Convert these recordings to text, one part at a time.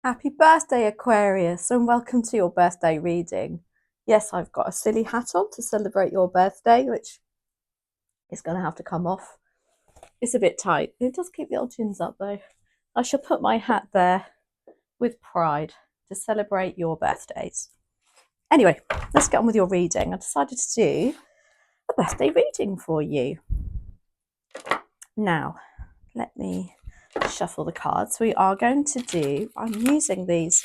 Happy birthday, Aquarius, and welcome to your birthday reading. Yes, I've got a silly hat on to celebrate your birthday, which is going to have to come off. It's a bit tight. It does keep the old chins up, though. I shall put my hat there with pride to celebrate your birthdays. Anyway, let's get on with your reading. I decided to do a birthday reading for you. Now, let me shuffle the cards. We are going to do, I'm using these.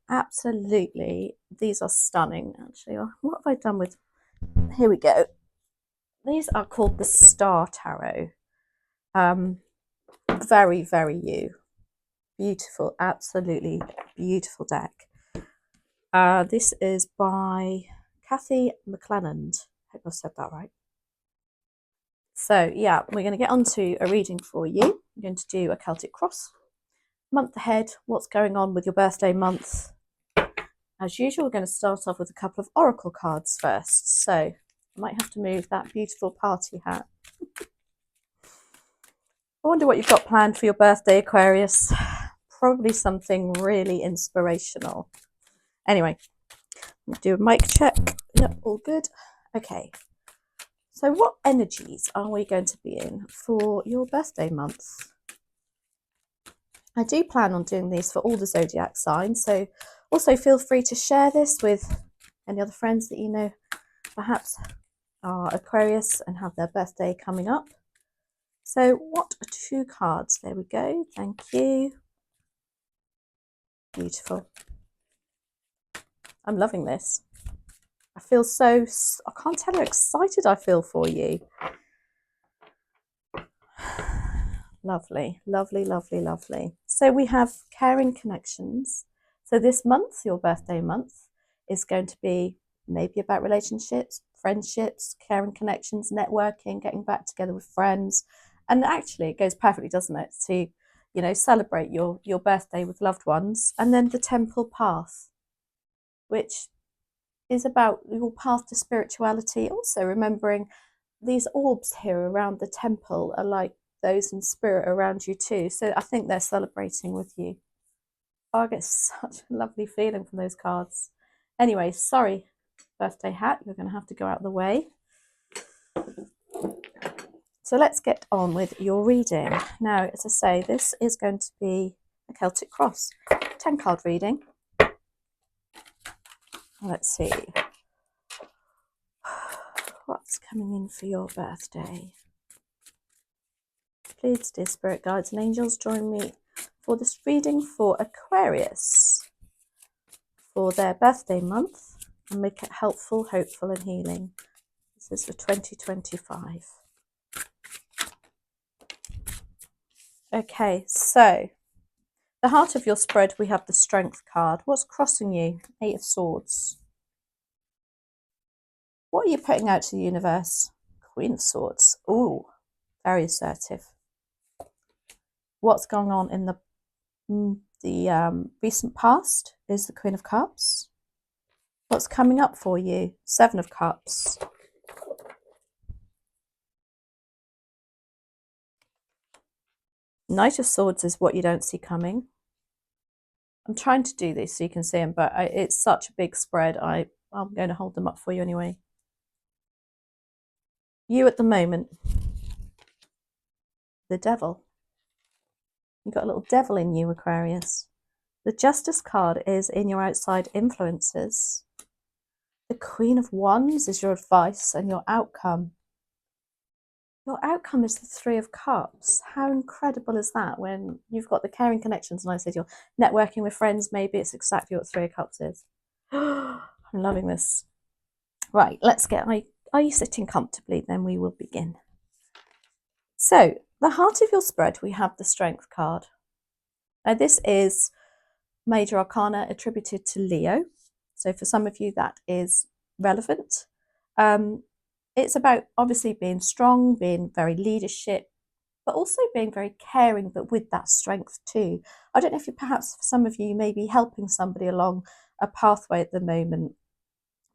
Absolutely, these are stunning. Actually, what have I done with? Here we go. These are called the Star Tarot. Very, very beautiful, absolutely beautiful deck. This is by Kathy McLennan. Hope I've said that right. So yeah, we're going to get onto a reading for you. I'm going to do a Celtic cross. Month ahead, what's going on with your birthday month? As usual, we're going to start off with a couple of oracle cards first. So I might have to move that beautiful party hat. I wonder what you've got planned for your birthday, Aquarius. Probably something really inspirational. Anyway, we'll do a mic check. Yep, all good. Okay. So what energies are we going to be in for your birthday month? I do plan on doing these for all the zodiac signs, so also feel free to share this with any other friends that you know perhaps are Aquarius and have their birthday coming up. So what are two cards? There we go. Thank you. Beautiful. I'm loving this. I feel so, I can't tell how excited I feel for you. Lovely, lovely, lovely, lovely. So we have caring connections. So this month, your birthday month, is going to be maybe about relationships, friendships, caring connections, networking, getting back together with friends. And actually it goes perfectly, doesn't it, to, you know, celebrate your birthday with loved ones. And then the temple path, which is about your path to spirituality. Also remembering these orbs here around the temple are like those in spirit around you too. So I think they're celebrating with you. Oh, I get such a lovely feeling from those cards. Anyway, sorry, birthday hat, you're going to have to go out of the way. So let's get on with your reading. Now, as I say, this is going to be a Celtic cross, 10 card reading. Let's see. What's coming in for your birthday? Please, dear spirit guides and angels, join me for this reading for Aquarius for their birthday month and make it helpful, hopeful and healing. This is for 2025. Okay, so the heart of your spread, we have the Strength card. What's crossing you? 8 of Swords. What are you putting out to the universe? Queen of Swords. Ooh, very assertive. What's going on in the recent past is the Queen of Cups. What's coming up for you? 7 of Cups. Knight of Swords is what you don't see coming. I'm trying to do this so you can see them, but it's such a big spread. I'm going to hold them up for you anyway. You at the moment. The Devil. You've got a little devil in you, Aquarius. The Justice card is in your outside influences. The Queen of Wands is your advice and your outcome. Your outcome is the 3 of Cups. How incredible is that when you've got the caring connections and I said you're networking with friends, maybe it's exactly what 3 of Cups is. I'm loving this. Right, let's get, are you sitting comfortably? Then we will begin. So, the heart of your spread, we have the Strength card. Now this is Major Arcana attributed to Leo. So for some of you that is relevant. It's about obviously being strong, being very leadership, but also being very caring, but with that strength too. I don't know if you perhaps, for some of you, may be helping somebody along a pathway at the moment,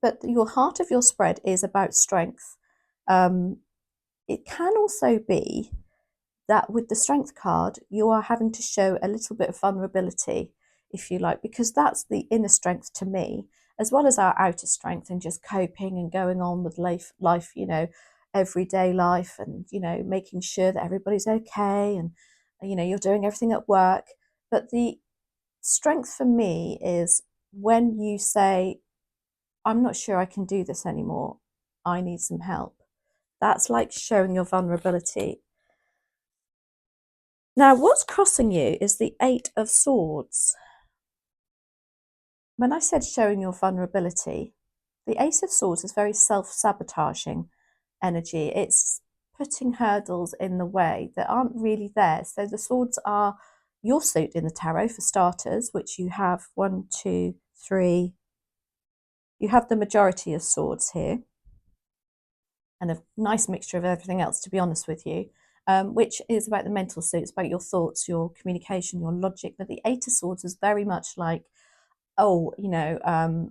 but your heart of your spread is about strength. It can also be that with the Strength card, you are having to show a little bit of vulnerability if you like, because that's the inner strength to me, as well as our outer strength and just coping and going on with life, you know, everyday life, and, you know, making sure that everybody's okay, and, you know, you're doing everything at work. But the strength for me is when you say, I'm not sure I can do this anymore, I need some help. That's like showing your vulnerability. Now, what's crossing you is the Eight of Swords. When I said showing your vulnerability, the Ace of Swords is very self-sabotaging energy. It's putting hurdles in the way that aren't really there. So the swords are your suit in the tarot, for starters, which you have 1, 2, 3. You have the majority of swords here, and a nice mixture of everything else, to be honest with you, which is about the mental suit. It's about your thoughts, your communication, your logic. But the Eight of Swords is very much like, oh, you know,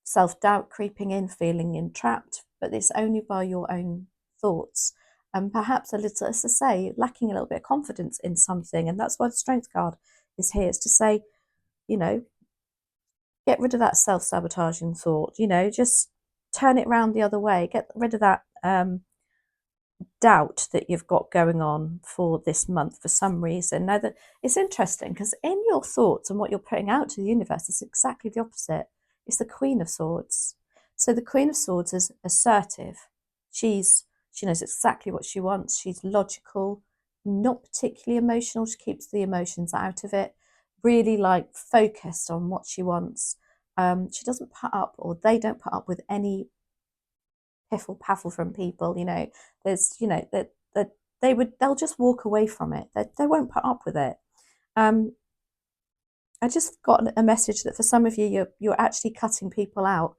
self-doubt creeping in, feeling entrapped, but it's only by your own thoughts, and perhaps a little, as I say, lacking a little bit of confidence in something. And that's why the Strength card is here, is to say, you know, get rid of that self-sabotaging thought, you know, just turn it round the other way, get rid of that doubt that you've got going on for this month for some reason. Now, that it's interesting, because in your thoughts and what you're putting out to the universe is exactly the opposite. It's the Queen of Swords. So the Queen of Swords is assertive. She knows exactly what she wants. She's logical, not particularly emotional. She keeps the emotions out of it, really like focused on what she wants. She doesn't put up, or they don't put up with, any piffle paffle from people. You know, there's, you know, that they'll just walk away from it. They won't put up with it. I just got a message that for some of you, you're actually cutting people out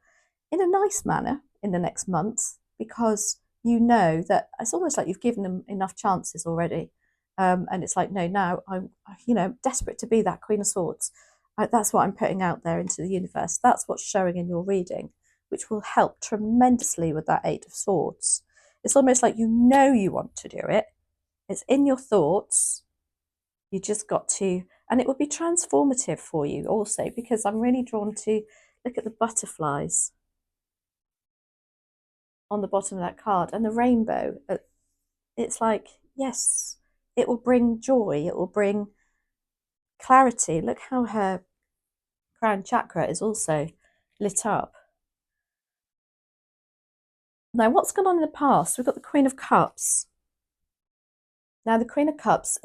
in a nice manner in the next month, because you know that it's almost like you've given them enough chances already. And it's like, no, now I'm, you know, desperate to be that Queen of Swords. That's what I'm putting out there into the universe. That's what's showing in your reading, which will help tremendously with that Eight of Swords. It's almost like you know you want to do it. It's in your thoughts. You just got to, and it will be transformative for you also, because I'm really drawn to look at the butterflies on the bottom of that card and the rainbow. It's like, yes, it will bring joy. It will bring clarity. Look how her crown chakra is also lit up. Now, what's gone on in the past? We've got the Queen of Cups. Now, the Queen of Cups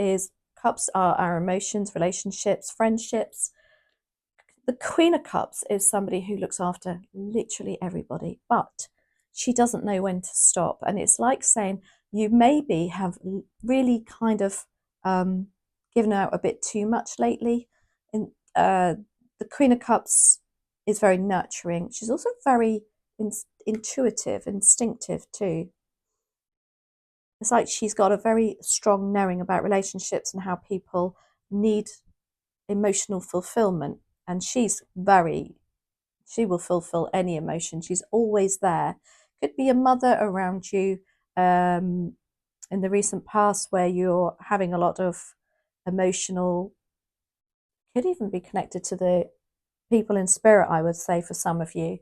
are our emotions, relationships, friendships. The Queen of Cups is somebody who looks after literally everybody, but she doesn't know when to stop. And it's like saying, you maybe have really kind of given out a bit too much lately. And the Queen of Cups is very nurturing. She's also very intuitive, instinctive too. It's like she's got a very strong knowing about relationships and how people need emotional fulfillment. And she will fulfill any emotion. She's always there. Could be a mother around you in the recent past where you're having a lot of emotional, could even be connected to the people in spirit, I would say, for some of you.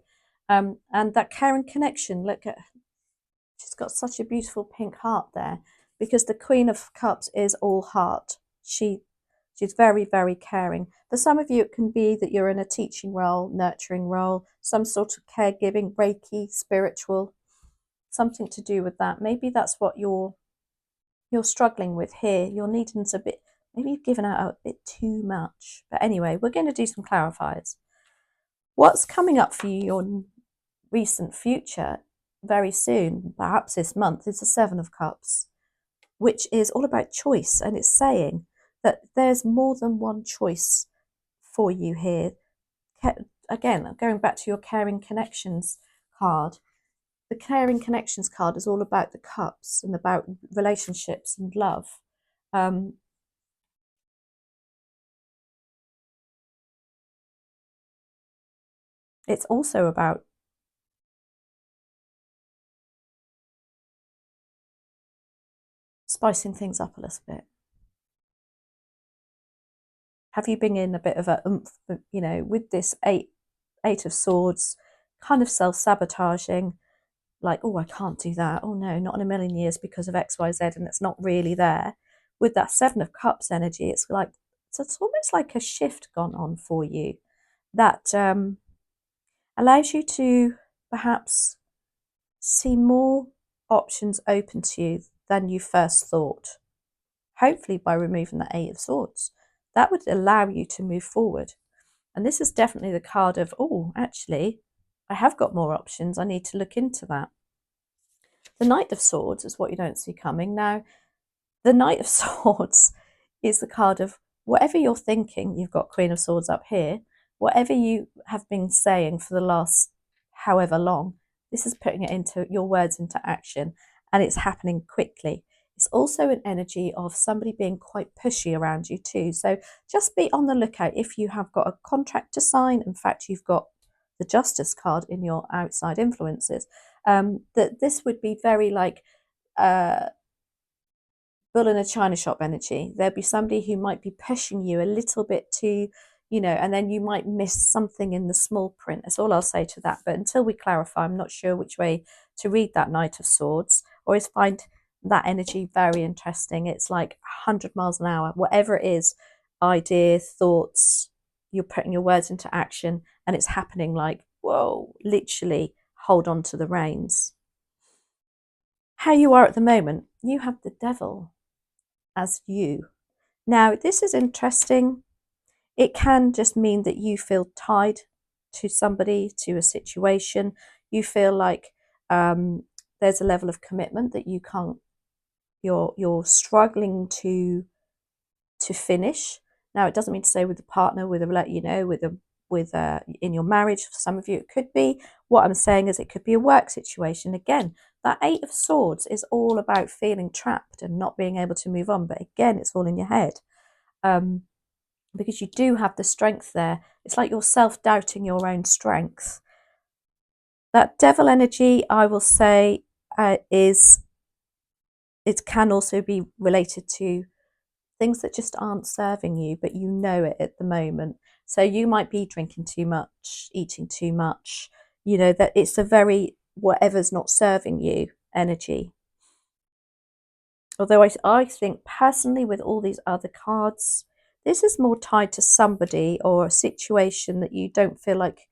And that caring connection, look at, she's got such a beautiful pink heart there, because the Queen of Cups is all heart. She's very, very caring. For some of you, it can be that you're in a teaching role, nurturing role, some sort of caregiving, Reiki, spiritual, something to do with that. Maybe that's what you're struggling with here. You're needing a bit, maybe you've given out a bit too much. But anyway, we're going to do some clarifiers. What's coming up for you, your recent future, very soon, perhaps this month, is the Seven of Cups, which is all about choice. And it's saying that there's more than one choice for you here. Again, going back to your Caring Connections card, the Caring Connections card is all about the cups and about relationships and love. It's also about spicing things up a little bit. Have you been in a bit of a you know, with this eight of swords, kind of self-sabotaging, like, oh, I can't do that, oh no, not in a million years because of XYZ, and it's not really there. With that 7 of Cups energy, it's like, it's almost like a shift gone on for you that allows you to perhaps see more options open to you than you first thought. Hopefully by removing the 8 of Swords, that would allow you to move forward. And this is definitely the card of, oh, actually, I have got more options. I need to look into that. The Knight of Swords is what you don't see coming. Now, the Knight of Swords is the card of whatever you're thinking. You've got Queen of Swords up here. Whatever you have been saying for the last however long, this is putting it into your words into action, and it's happening quickly. It's also an energy of somebody being quite pushy around you too. So just be on the lookout if you have got a contract to sign. In fact, you've got the Justice card in your outside influences. That this would be very like bull in a china shop energy. There'd be somebody who might be pushing you a little bit too, you know, and then you might miss something in the small print. That's all I'll say to that. But until we clarify, I'm not sure which way to read that Knight of Swords. I always find that energy very interesting. It's like 100 miles an hour, whatever it is, idea, thoughts, you're putting your words into action, and it's happening like, whoa, literally hold on to the reins. How you are at the moment, you have the Devil as you. Now, this is interesting. It can just mean that you feel tied to somebody, to a situation. You feel like there's a level of commitment that you can't. You're struggling to finish. Now, it doesn't mean to say with a partner, with a, you know, with in your marriage. For some of you, it could be. What I'm saying is, it could be a work situation. Again, that 8 of Swords is all about feeling trapped and not being able to move on. But again, it's all in your head. Because you do have the strength there. It's like you're self-doubting your own strength. That Devil energy, I will say, it can also be related to things that just aren't serving you, but you know it at the moment. So you might be drinking too much, eating too much, you know, that it's a very whatever's not serving you energy. Although I think personally with all these other cards, this is more tied to somebody or a situation that you don't feel like,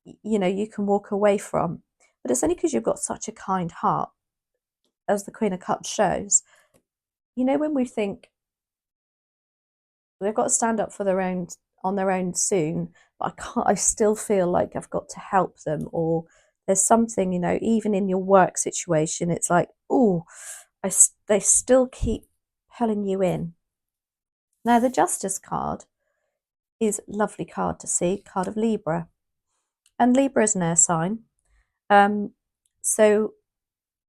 you know, you can walk away from. But it's only because you've got such a kind heart, as the Queen of Cups shows. You know, when we think they've got to stand up for their own on their own soon, but I still feel like I've got to help them, or there's something, you know, even in your work situation, it's like, oh, they still keep pulling you in. Now, the Justice card is a lovely card to see, card of Libra. And Libra is an air sign. So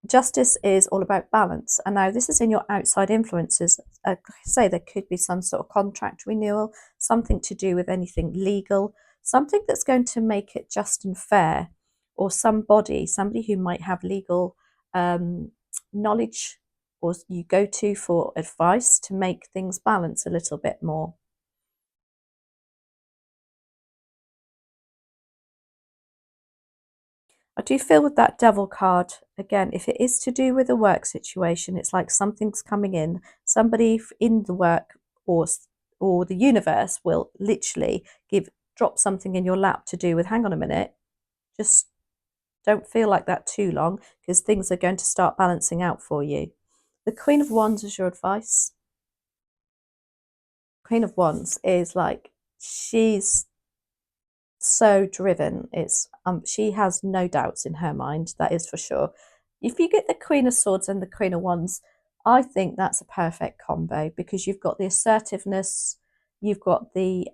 Justice is all about balance. And now this is in your outside influences. Like I say, there could be some sort of contract renewal, something to do with anything legal, something that's going to make it just and fair, or somebody who might have legal knowledge, or you go to for advice to make things balance a little bit more. I do feel with that Devil card, again, if it is to do with a work situation, it's like something's coming in, somebody in the work or the universe will literally drop something in your lap to do with, hang on a minute, just don't feel like that too long, because things are going to start balancing out for you. The Queen of Wands is your advice. Queen of Wands is like, she's so driven. It's she has no doubts in her mind, that is for sure. If you get the Queen of Swords and the Queen of Wands, I think that's a perfect combo, because you've got the assertiveness, you've got the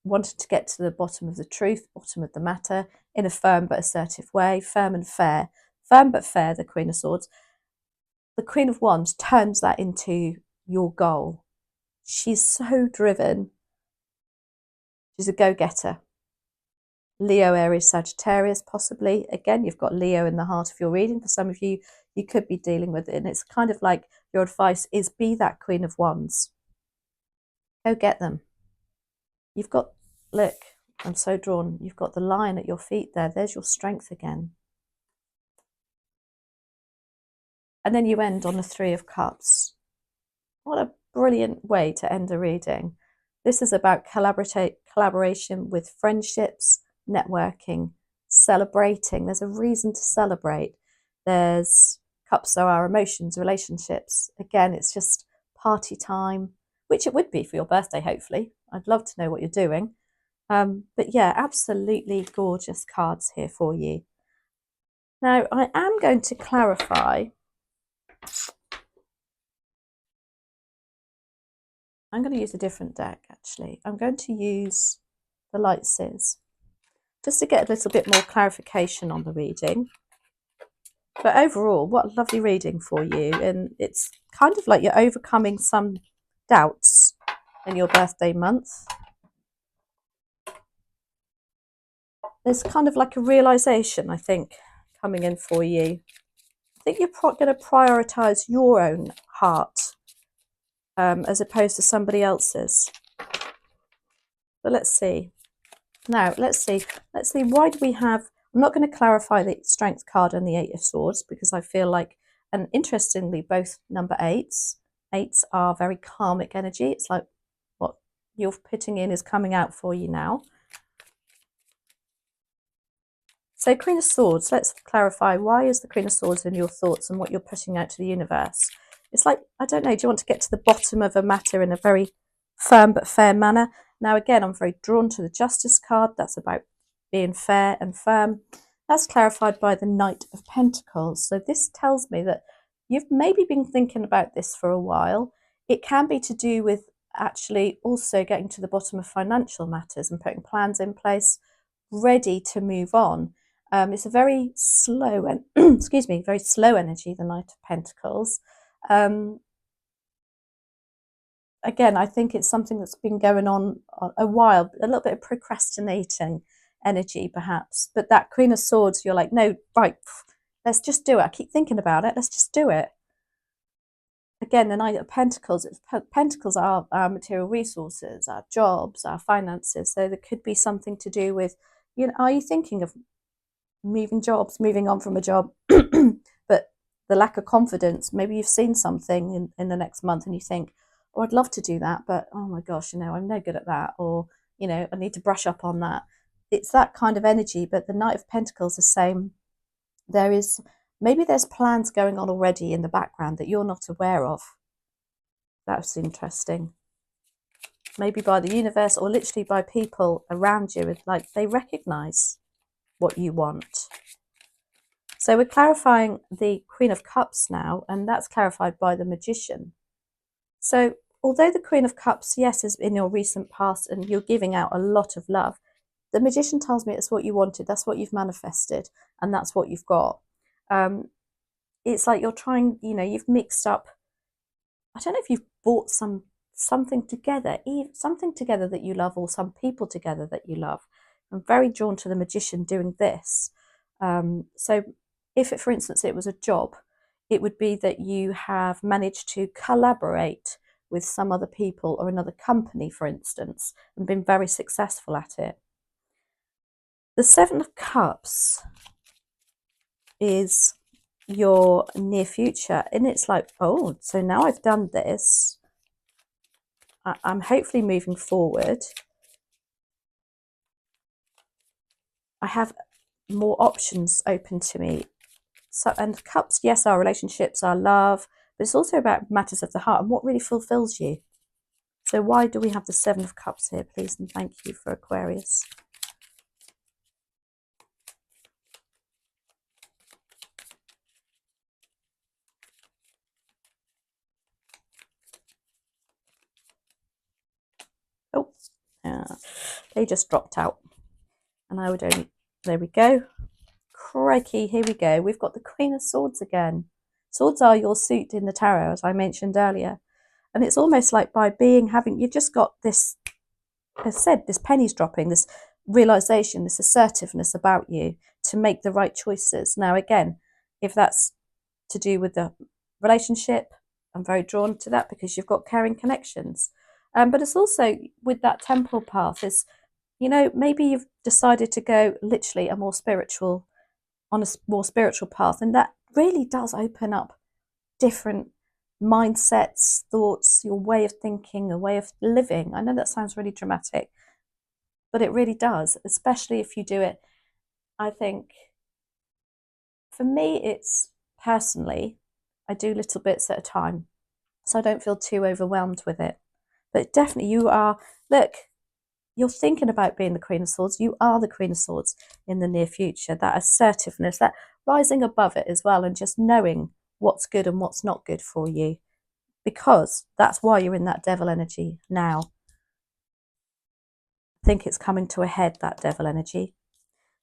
wanting to get to the bottom of the truth, bottom of the matter, in a firm but assertive way, firm and fair. Firm but fair, the Queen of Swords. The Queen of Wands turns that into your goal. She's so driven. She's a go-getter. Leo, Aries, Sagittarius, possibly. Again, you've got Leo in the heart of your reading. For some of you, you could be dealing with it. And it's kind of like your advice is be that Queen of Wands. Go get them. You've got, look, I'm so drawn. You've got the lion at your feet there. There's your strength again. And then you end on the 3 of Cups. What a brilliant way to end a reading. This is about collaboration with friendships, networking, celebrating. There's a reason to celebrate. There's cups are our emotions, relationships. Again, it's just party time, which it would be for your birthday, hopefully. I'd love to know what you're doing. But yeah, absolutely gorgeous cards here for you. Now, I am going to clarify. I'm going to use a different deck, actually. I'm going to use the Light Seers, just to get a little bit more clarification on the reading. But overall, what a lovely reading for you. And it's kind of like you're overcoming some doubts in your birthday month. There's kind of like a realization, I think, coming in for you. I think you're going to prioritize your own heart as opposed to somebody else's. But let's see. Now, let's see. Why do we have... I'm not going to clarify the Strength card and the 8 of Swords because I feel like, and interestingly, both number 8s are very karmic energy. It's like what you're putting in is coming out for you now. So Queen of Swords, let's clarify. Why is the Queen of Swords in your thoughts and what you're putting out to the universe? It's like, I don't know, do you want to get to the bottom of a matter in a very firm but fair manner? Now, again, I'm very drawn to the Justice card. That's about being fair and firm. That's clarified by the Knight of Pentacles. So this tells me that you've maybe been thinking about this for a while. It can be to do with actually also getting to the bottom of financial matters and putting plans in place, ready to move on. It's a very slow and excuse me, very slow energy, the Knight of Pentacles. Again, I think it's something that's been going on a while, a little bit of procrastinating energy perhaps. But that Queen of Swords, you're like, no, right, let's just do it. I keep thinking about it. Let's just do it. Again, the Knight of Pentacles, Pentacles are our material resources, our jobs, our finances. So there could be something to do with, you know, are you thinking of moving jobs, moving on from a job, but the lack of confidence? Maybe you've seen something in the next month and you think, oh, I'd love to do that, but oh my gosh, you know, I'm no good at that, or, you know, I need to brush up on that. It's that kind of energy. But the Knight of Pentacles is saying maybe there's plans going on already in the background that you're not aware of. That's interesting. Maybe by the universe or literally by people around you, like they recognize what you want. So we're clarifying the Queen of Cups now, and that's clarified by the Magician. So although the Queen of Cups, yes, is in your recent past and you're giving out a lot of love, the Magician tells me it's what you wanted, that's what you've manifested, and that's what you've got. It's like you're trying, you know, you've mixed up, I don't know if you've bought something together, something together that you love, or some people together that you love. I'm very drawn to the Magician doing this. So if, for instance, it was a job, it would be that you have managed to collaborate with some other people or another company, for instance, and been very successful at it. The 7 of Cups is your near future, and it's like, oh, so now I've done this, I'm hopefully moving forward. I have more options open to me. So, and Cups, yes, our relationships, our love, but it's also about matters of the heart and what really fulfills you. So why do we have the 7 of Cups here, please? And thank you for Aquarius. Oh, they just dropped out. And I would only, there we go. Crikey, here we go. We've got the Queen of Swords again. Swords are your suit in the tarot, as I mentioned earlier. And it's almost like by you've just got this, as I said, this penny's dropping, this realization, this assertiveness about you to make the right choices. Now, again, if that's to do with the relationship, I'm very drawn to that because you've got caring connections. But it's also with that temporal path is, you know, maybe you've decided to go literally on a more spiritual path, and that really does open up different mindsets, thoughts, your way of thinking, a way of living. I know that sounds really dramatic, but it really does, especially if you do it. I think for me, it's personally, I do little bits at a time, so I don't feel too overwhelmed with it. But definitely, look, you're thinking about being the Queen of Swords. You are the Queen of Swords in the near future. That assertiveness, that rising above it as well, and just knowing what's good and what's not good for you, because that's why you're in that devil energy now. I think it's coming to a head, that devil energy.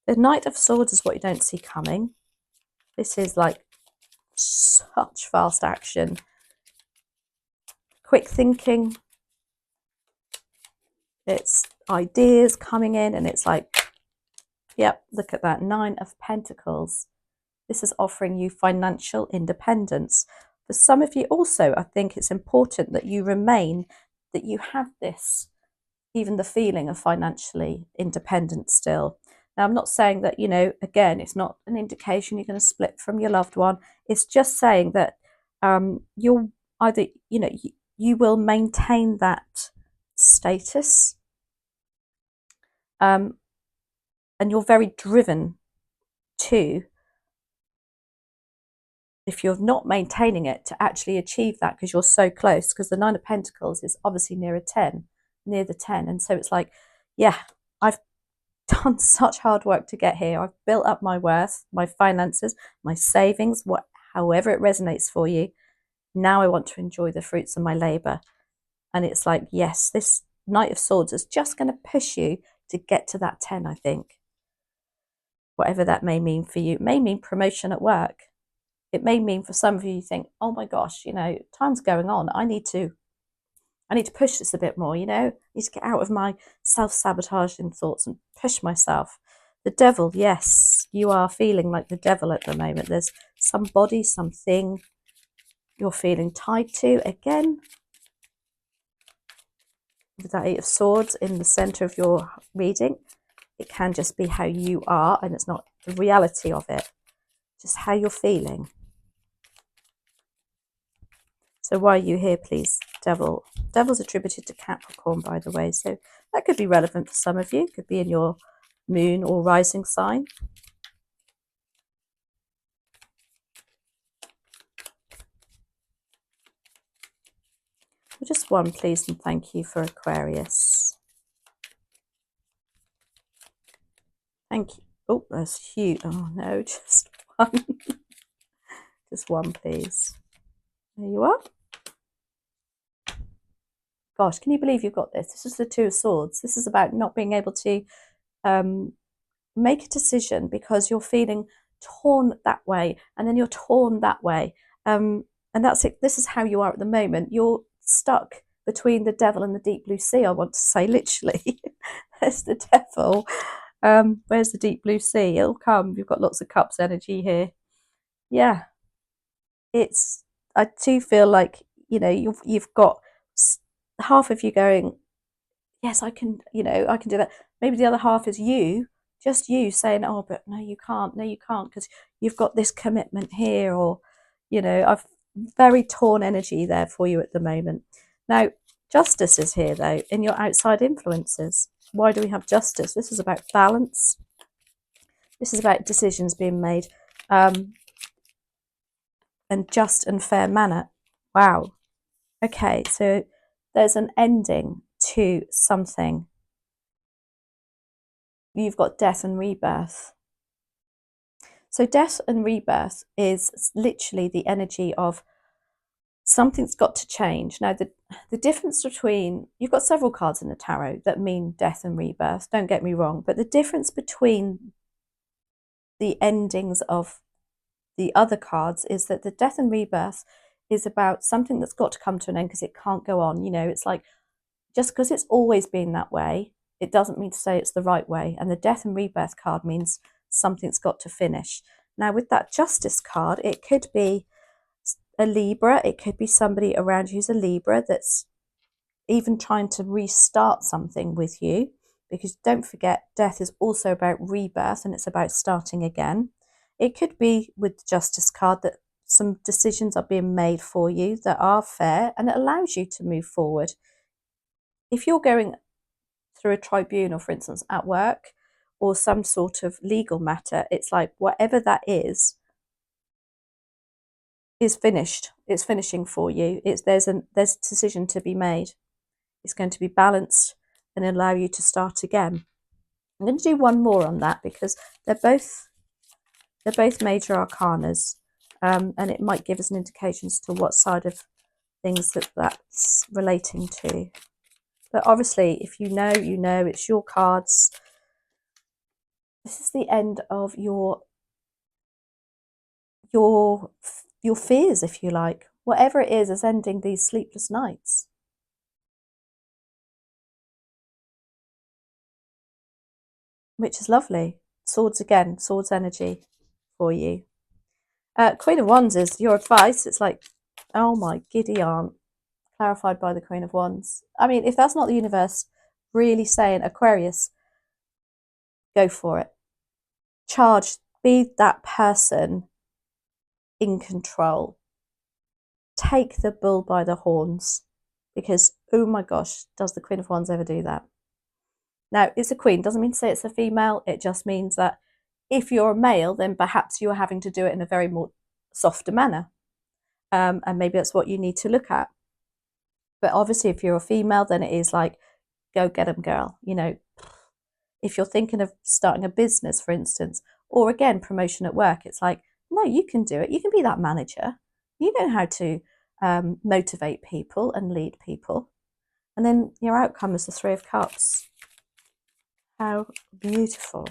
The Knight of Swords is what you don't see coming. This is like such fast action, quick thinking. It's ideas coming in, and it's like, yep, look at that, 9 of Pentacles. This is offering you financial independence. For some of you also, I think it's important that you have this, even the feeling of financially independent still. Now, I'm not saying that, you know, again, it's not an indication you're going to split from your loved one. It's just saying that you'll either, you know, you will maintain that status, and you're very driven to, if you're not maintaining it, to actually achieve that, because you're so close, because the 9 of Pentacles is obviously near the 10. And so it's like, yeah, I've done such hard work to get here. I've built up my worth, my finances, my savings, however it resonates for you. Now I want to enjoy the fruits of my labor. And it's like, yes, this Knight of Swords is just going to push you to get to that 10, I think. Whatever that may mean for you. It may mean promotion at work. It may mean for some of you, you think, oh my gosh, you know, time's going on. I need to push this a bit more, you know. I need to get out of my self-sabotaging thoughts and push myself. The devil, yes, you are feeling like the devil at the moment. There's somebody, something you're feeling tied to. Again, with that 8 of Swords in the center of your reading, it can just be how you are, and it's not the reality of it, just how you're feeling. So why are you here, please, Devil? Devil's attributed to Capricorn, by the way, so that could be relevant for some of you. Could be in your moon or rising sign. Just one, please, and thank you for Aquarius. Thank you. Oh, that's huge. Oh no, just one. Just one, please. There you are. Gosh, can you believe you've got this? This is the 2 of Swords. This is about not being able to make a decision because you're feeling torn that way, and then you're torn that way. And that's it. This is how you are at the moment. You're stuck between the devil and the deep blue sea, I want to say, literally. There's the devil. Where's the deep blue sea? It'll come. You've got lots of cups energy here. Yeah. I do feel like, you know, you've got half of you going, yes, I can, you know, I can do that. Maybe the other half is just you saying, oh, but no, you can't, because you've got this commitment here, or, you know, I've very torn energy there for you at the moment. Now, Justice is here, though, in your outside influences. Why do we have Justice? This is about balance. This is about decisions being made and just and fair manner. Wow. Okay, so there's an ending to something. You've got death and rebirth. So death and rebirth is literally the energy of something's got to change. Now, the difference between, you've got several cards in the tarot that mean death and rebirth, don't get me wrong, but the difference between the endings of the other cards is that the death and rebirth is about something that's got to come to an end because it can't go on. You know, it's like, just because it's always been that way, it doesn't mean to say it's the right way. And the death and rebirth card means something's got to finish. Now, with that Justice card, it could be a Libra. It could be somebody around you who's a Libra that's even trying to restart something with you, because don't forget, death is also about rebirth and it's about starting again. It could be with the Justice card that some decisions are being made for you that are fair and it allows you to move forward. If you're going through a tribunal, for instance, at work, or some sort of legal matter, it's like whatever that is finished. It's finishing for you. There's a decision to be made. It's going to be balanced and allow you to start again. I'm going to do one more on that because they're both major arcanas, and it might give us an indication as to what side of things that's relating to. But obviously, if you know, you know, it's your cards. This is the end of your fears, if you like. Whatever it is ending these sleepless nights. Which is lovely. Swords again, swords energy for you. Queen of Wands is your advice. It's like, oh my giddy aunt, clarified by the Queen of Wands. I mean, if that's not the universe really saying, Aquarius, go for it. Charge, be that person in control. Take the bull by the horns, because, oh my gosh, does the Queen of Wands ever do that? Now, it's a queen, doesn't mean to say it's a female. It just means that if you're a male, then perhaps you're having to do it in a very more softer manner. And maybe that's what you need to look at. But obviously, if you're a female, then it is like, go get them, girl. You know, if you're thinking of starting a business, for instance, or again, promotion at work, it's like, no, you can do it. You can be that manager. You know how to motivate people and lead people. And then your outcome is the Three of Cups. How beautiful.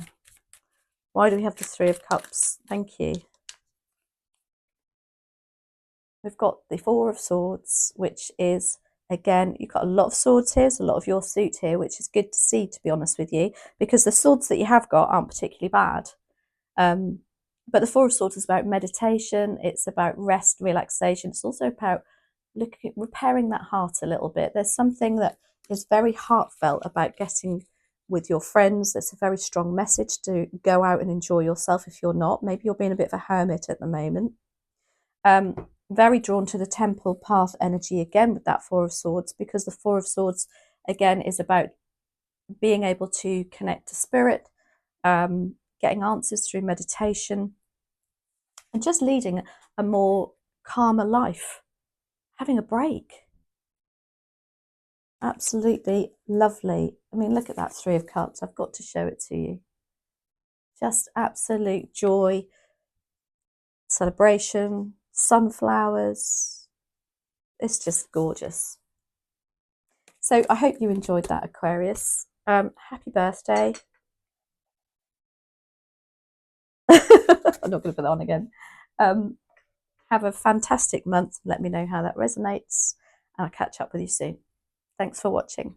Why do we have the Three of Cups? Thank you. We've got the Four of Swords, which is, again, you've got a lot of swords here. There's a lot of your suit here, which is good to see, to be honest with you, because the swords that you have got aren't particularly bad. But the Four of Swords is about meditation. It's about rest, relaxation. It's also about repairing that heart a little bit. There's something that is very heartfelt about getting with your friends. It's a very strong message to go out and enjoy yourself if you're not. Maybe you're being a bit of a hermit at the moment. Very drawn to the temple path energy again with that Four of Swords, because the Four of Swords again is about being able to connect to spirit, getting answers through meditation, and just leading a more calmer life, having a break. Absolutely lovely. I mean, look at that Three of Cups. I've got to show it to you. Just absolute joy, celebration, sunflowers. It's just gorgeous. So I hope you enjoyed that, Aquarius. Happy birthday. I'm not going to put that on again. Have a fantastic month. Let me know how that resonates, and I'll catch up with you soon. Thanks for watching.